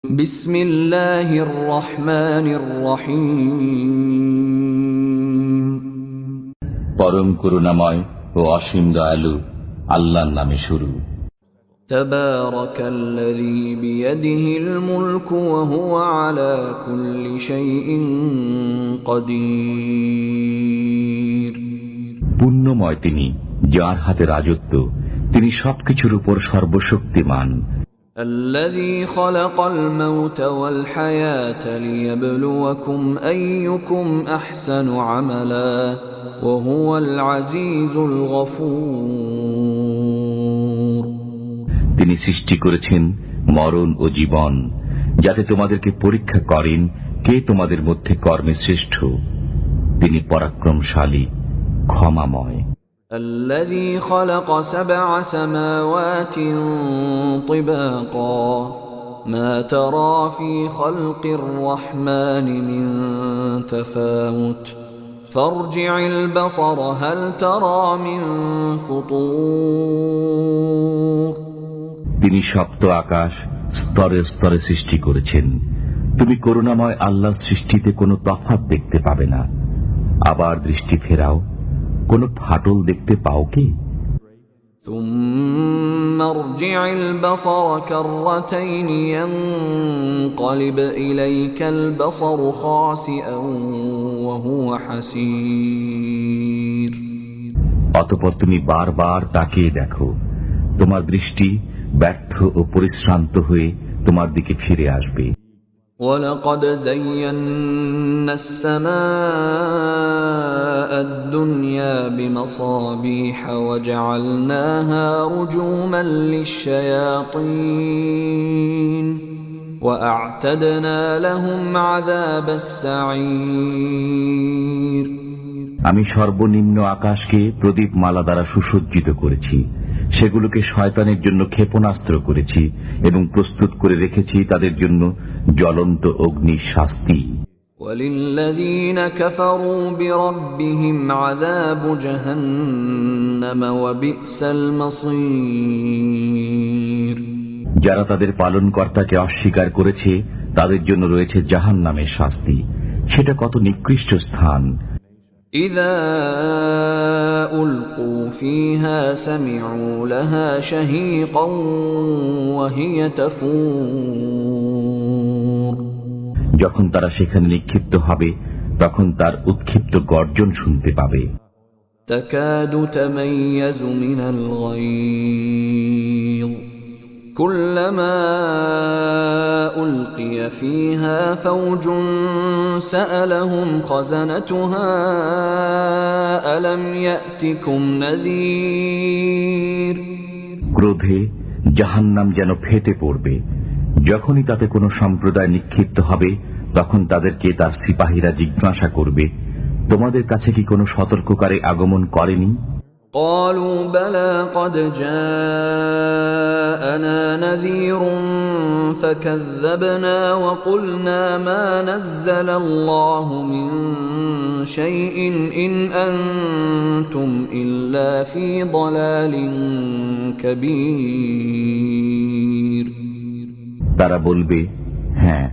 বিসমিল্লাহির রহমানির রহিম। পরম করুণাময় ও অসীম দয়ালু আল্লাহর নামে শুরু। তাবারাকাল্লাযী বিয়াদিহিল মুলকু ওয়া হুয়া আলা কুল্লি শাইইন কাদির। পুণ্যময় তিনি, যার হাতে রাজত্ব, তিনি সবকিছুর উপর সর্বশক্তিমান। الذي خلق الموت والحياة ليبلوكم أيكم أحسن عملا وهو العزيز الغفور। তিনি সৃষ্টি করেছেন মরণ ও জীবন, যাতে তোমাদেরকে পরীক্ষা করেন কে তোমাদের মধ্যে কর্মে শ্রেষ্ঠ। তিনি পরাক্রমশালী, ক্ষমাময়। الذي خلق 7 سماوات طباقا ما ترى في خلق الرحمن من تفاوت فارجع البصر هل ترى من فطور। তিনি সপ্ত আকাশ স্তরে স্তরে সৃষ্টি করেছেন। তুমি করুণাময় আল্লাহর সৃষ্টিতে কোনো তফাৎ দেখতে পাবে না। আবার দৃষ্টি ফেরাও, কোনো ফাটল দেখতে পাও কি? ثم ارجع البصر كرتين ينقلب إليك البصر خاسئا وهو حسير। অতঃপর তুমি বারবার তাকিয়ে দেখো, তোমার দৃষ্টি ব্যর্থ ও পরিশ্রান্ত হয়ে তোমার দিকে ফিরে আসবে। وَلَقَدْ زَيَّنَّا السَّمَاءَ الدُّنْيَا بِمَصَابِيحَ وَجَعَلْنَاهَا رُجُومًا لِلشَّيَاطِينِ وَأَعْتَدْنَا لَهُمْ عَذَابَ السَّعِيرِ। আমি সর্বনিম্ন আকাশকে প্রদীপমালা দ্বারা সুসজ্জিত করেছি, সেগুলোকে শয়তানের জন্য ক্ষেপণাস্ত্র করেছি এবং প্রস্তুত করে রেখেছি তাদের জন্য জ্বলন্ত অগ্নির শাস্তি। وَلِلَّذِينَ كَفَرُوا بِرَبِّهِمْ عَذَابُ جَهَنَّمَ وَبِئْسَ الْمَصِيرُ। যারা তাদের পালনকর্তাকে অস্বীকার করেছে তাদের জন্য রয়েছে জাহান্নামের শাস্তি, সেটা কত নিকৃষ্ট স্থান। إِذَا أُلْقُوا فِيهَا سَمِعُوا لَهَا شَهِيقًا وَهِيَ تَفُورُ। যখন তারা সেখানে নিক্ষিপ্ত হবে তখন তার উৎক্ষিপ্ত গর্জন শুনতে পাবে। تَكَادُ تَمَيَّزُ مِنَ الْغَيْظِ كُلَّمَا أُلْقِيَ فِيهَا فَوْجٌ سَأَلَهُمْ خَزَنَتُهَا أَلَمْ يَأْتِكُمْ نَذِيرٌ। ক্রোধে জাহান্নাম যেন ফেটে পড়বে। যখনই তাতে কোনো সম্প্রদায় নিক্ষিপ্ত হবে তখন তাদেরকে তার সিপাহীরা জিজ্ঞাসা করবে, তোমাদের কাছে কি কোনো সতর্ককারী আগমন করেনি? قالوا بلى قد جاءنا نذير فكذبنا وقلنا ما نزل الله من شيء إن أنتم إلا في ضلال كبير। তারা বলবে, হ্যাঁ,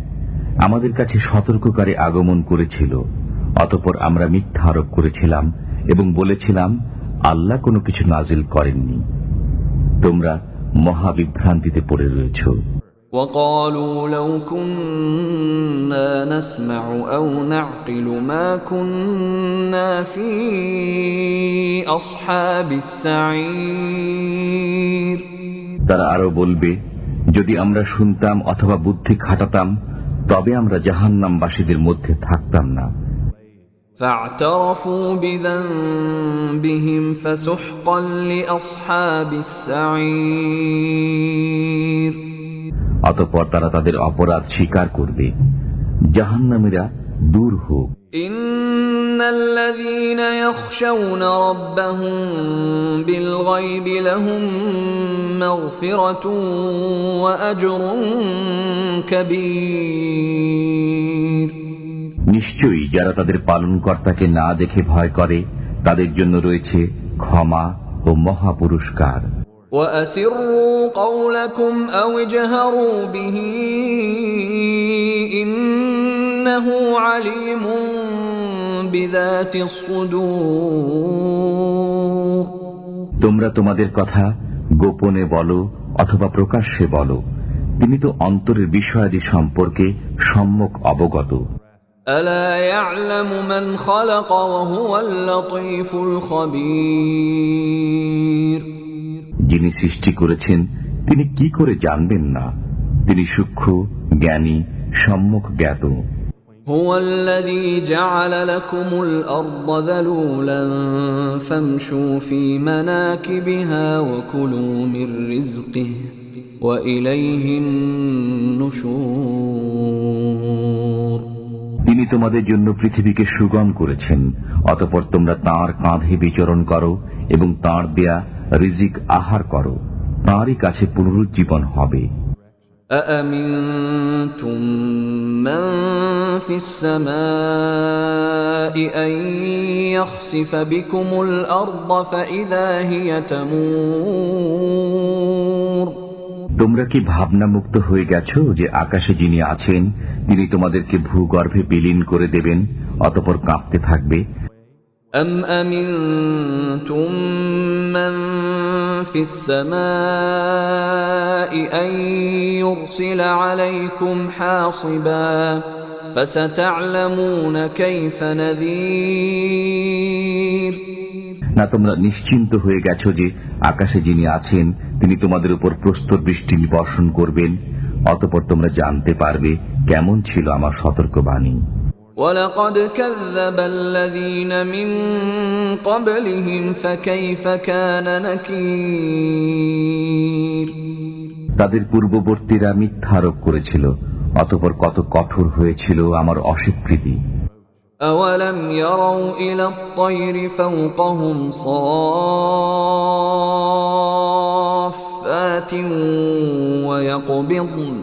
আমাদের কাছে সতর্ককারী আগমন করেছিল, অতঃপর আমরা মিথ্যা আরোপ করেছিলাম এবং বলেছিলাম আল্লাহ কোনো কিছু নাজিল করেননি। তোমরা মহাবিভ্রান্তিতে পড়ে রয়েছ। وقالوا لو كنا نسمع أو نعقل ما كنا في أصحاب السعير। তারা আরো বলবে, যদি আমরা শুনতাম অথবা বুদ্ধি খাটাতাম তবে আমরা জাহান্নামবাসীদের মধ্যে থাকতাম না। فاعترفوا بذنبهم فسحقا لأصحاب السعير। অতঃপর তারা তাদের অপরাধ স্বীকার করবে। জাহান্নামীরা দূর হোক। إن الذين يخشون ربهم بالغيب لهم مغفرة وأجر كبير। নিশ্চয়ই যারা তাদের পালনকর্তাকে না দেখে ভয় করে তাদের জন্য রয়েছে ক্ষমা ও মহা পুরস্কার। وأسروا قولكم أو اجهروا به إنه عليم بذات الصدور তোমরা তোমাদের কথা গোপনে বলো অথবা প্রকাশ্যে বলো, তিনি তো অন্তরের বিষয়াদি সম্পর্কে সম্যক অবগত। ألا يعلم من خلق وهو اللطيف الخبير যিনি সৃষ্টি করেছেন তিনি কি করে জানবেন না, তিনি সূক্ষ্ম জ্ঞানী সম্যক জ্ঞাত। هو الذي جعل لكم الأرض ذلولا فامشوا في مناكبها وكلوا من رزقه وإليه النشور তিনি তোমাদের জন্য পৃথিবীকে সুগম করেছেন, অতঃপর তোমরা তাঁর কাঁধে বিচরণ করো এবং তাঁর দেয়া রিজিক আহার করো, তাঁরই কাছে পুনরুজ্জীবন হবে। أأمنتم من في السماء أن يخسف بكم الأرض فإذا هي تمور তোমরা কি ভাবনামুক্ত হয়ে গেছো যে আকাশে যিনি আছেন তিনি তোমাদেরকে ভূগর্ভে বিলীন করে দেবেন, অতঃপর কাঁপতে থাকবে? أم أمنتم من في السماء أن يرسل عليكم حاصبا فستعلمون كيف نذير না তোমরা নিশ্চিন্ত হয়ে গেছো যে আকাশে যিনি আছেন তিনি তোমাদের উপর প্রস্তর বৃষ্টি বর্ষণ করবেন, অতঃপর তোমরা জানতে পারবে কেমন ছিল আমার সতর্কবাণী। وَلَقَدْ كَذَّبَ الَّذِينَ مِن قَبْلِهِمْ فَكَيْفَ كَانَ نَكِيرِ তাদের পূর্ববর্তীরা মিথ্যারোপ করেছিল, অতঃপর কত কঠোর হয়েছিল আমার অস্বীকৃতি। أَوَلَمْ يَرَوْا إِلَى الطَّيْرِ فَوْقَهُمْ صَافَّاتٍ وَيَقْبِضْنَ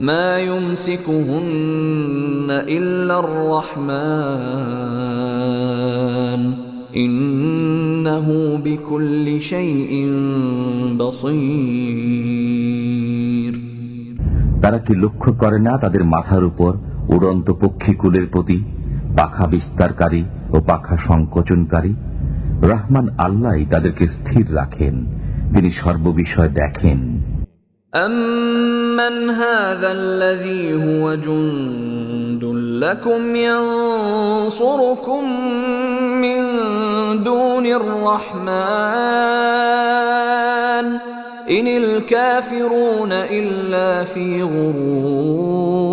مَا يُمْسِكُهُنَّ إِلَّا الرَّحْمَنُ إِنَّهُ بِكُلِّ شَيْءٍ بَصِيرٌ তারা কি লক্ষ্য করে না তাদের মাথার উপর উড়ন্ত পক্ষীকুলের প্রতি, পাখা বিস্তারকারী ও পাখা সংকোচনকারী? রহমান আল্লাহই তাদেরকে স্থির রাখেন, তিনি সর্ববিষয় দেখেন। أَمَّنْ هَذَا الَّذِي هُوَ جُندٌ لَكُمْ يَنصُرُكُم مِّن دُونِ الرَّحْمَنِ إِنِ الْكَافِرُونَ إِلَّا فِي غُرُورٍ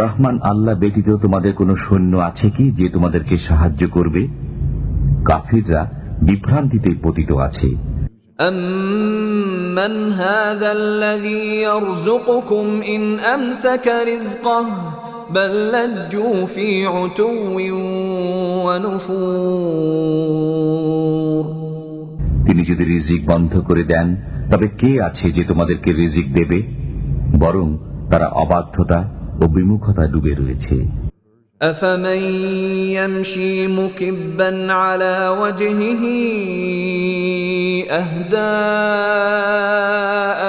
রহমান আল্লাহ ব্যতীত তোমাদের কোনো সৈন্য আছে কি যে তোমাদেরকে সাহায্য করবে? কাফিররা বিভ্রান্তিতে পতিত আছে। أَمَّنْ هَذَا الَّذِي يَرْزُقُكُمْ إِنْ أَمْسَكَ رِزْقَهُ بَلْ لَجُّوا فِي عُتُوٍّ وَنُفُورٍ তিনি যদি রিজিক বন্ধ করে দেন তবে কে আছে যে তোমাদেরকে রিজিক দেবে? বরং তারা অবাধ্যতা ও বিমুখতা ডুবে রয়েছে। أَفَمَن يَمْشِي مُكِبًّا عَلَى وَجْهِهِ أَهْدَىٰ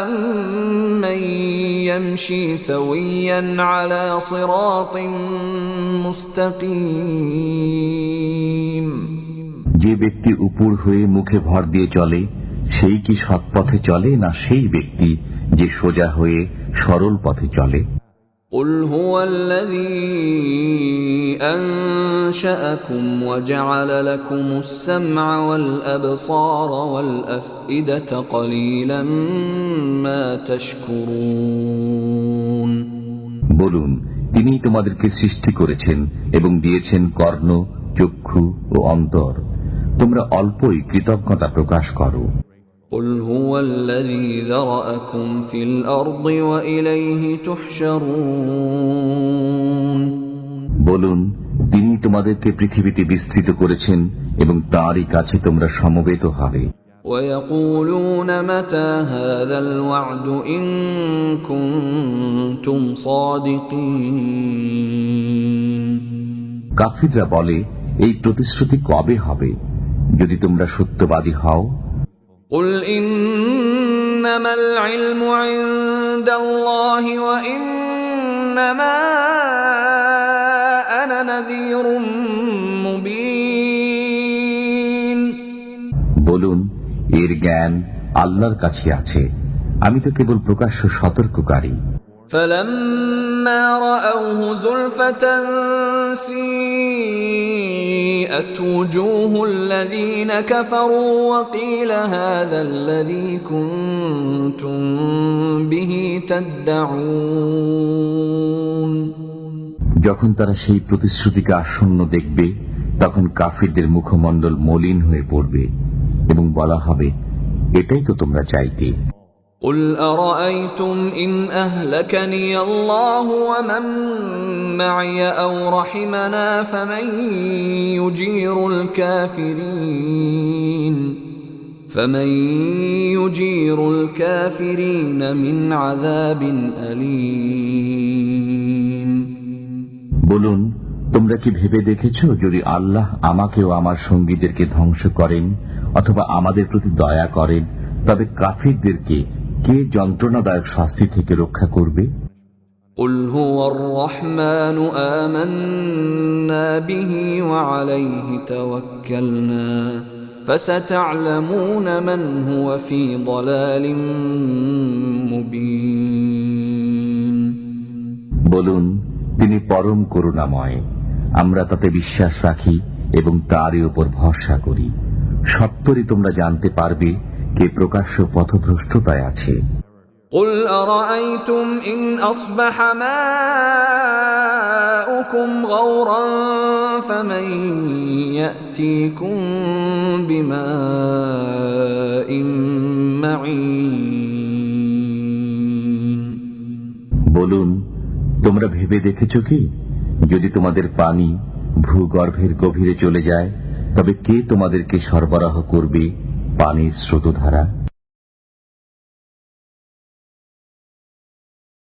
أَمَّن يَمْشِي سَوِيًّا عَلَى صِرَاطٍ مُسْتَقِيمٍ যে ব্যক্তি উপর হয়ে মুখে ভর দিয়ে চলে সেই কি সৎ পথে চলে, না সেই ব্যক্তি যে সোজা হয়ে সরল পথে চলে? قُلْ هُوَ الَّذِي أَنشَأَكُمْ وَجَعَلَ لَكُمُ السَّمْعَ وَالْأَبْصَارَ وَالْأَفْئِدَةَ قَلِيلًا مَا تَشْكُرُونَ বলুন, তিনিই তোমাদেরকে সৃষ্টি করেছেন এবং দিয়েছেন কর্ণ, চক্ষু ও অন্তর, তোমরা অল্পই কৃতজ্ঞতা প্রকাশ করো। قُلْ هُوَ الَّذِي ذَرَأَكُمْ فِي الْأَرْضِ وَإِلَيْهِ تُحْشَرُونَ বলুন, তিনি তোমাদেরকে পৃথিবীতে বিস্তৃত করেছেন এবং তাঁরই কাছে তোমরা সমবেত হবে। وَيَقُولُونَ مَتَى هَذَا الْوَعْدُ إِن كُنتُمْ صَادِقِينَ কাফিররা বলে, এই প্রতিশ্রুতি কবে হবে যদি তোমরা সত্যবাদী হও? قُلْ إِنَّمَا الْعِلْمُ عِندَ اللَّهِ وَإِنَّمَا إنما أنا نذير مبين বলুন, এর জ্ঞান আল্লাহর কাছে আছে, আমি তো কেবল প্রকাশ্য সতর্ককারী। فلما رأوه زلفة سيئت وجوه الذين كفروا وقيل هذا الذي كنتم به تدعون। যখন তারা সেই প্রতিশ্রুতিকে আসন্ন দেখবে, তখন কাফিরদের মুখমণ্ডল মলিন হয়ে পড়বে এবং বলা হবে, এটাই তো তোমরা চাইতে। قل أرأيتم إن أهلكني الله ومن معي أو رحمنا فمن يجير الكافرين من عذاب أليم। বলুন, তোমরা কি ভেবে দেখেছ, যদি আল্লাহ আমাকে ও আমার সঙ্গীদেরকে ধ্বংস করেন অথবা আমাদের প্রতি দয়া করেন, তবে কাফিরদেরকে কে যন্ত্রণাদায়ক শাস্তি থেকে রক্ষা করবে? قل هو الرحمن آمنا به وعليه توكلنا فستعلمون من هو في ضلال مبين। বলুন, তিনি পরম করুণাময়, আমরা তাতে বিশ্বাস রাখি এবং তারই উপর ভরসা করি। সত্তরই তোমরা জানতে পারবে কে প্রকাশ্য পথভ্রষ্টতায় আছে। قل أرأيتم إن أصبح ماؤكم غورا فمن يأتيكم بماء معين। বলুন, তোমরা ভেবে দেখেছ কি, যদি তোমাদের পানি ভূগর্ভের গভীরে চলে যায়, তবে কে তোমাদেরকে সরবরাহ করবে পানির স্রোতধারা?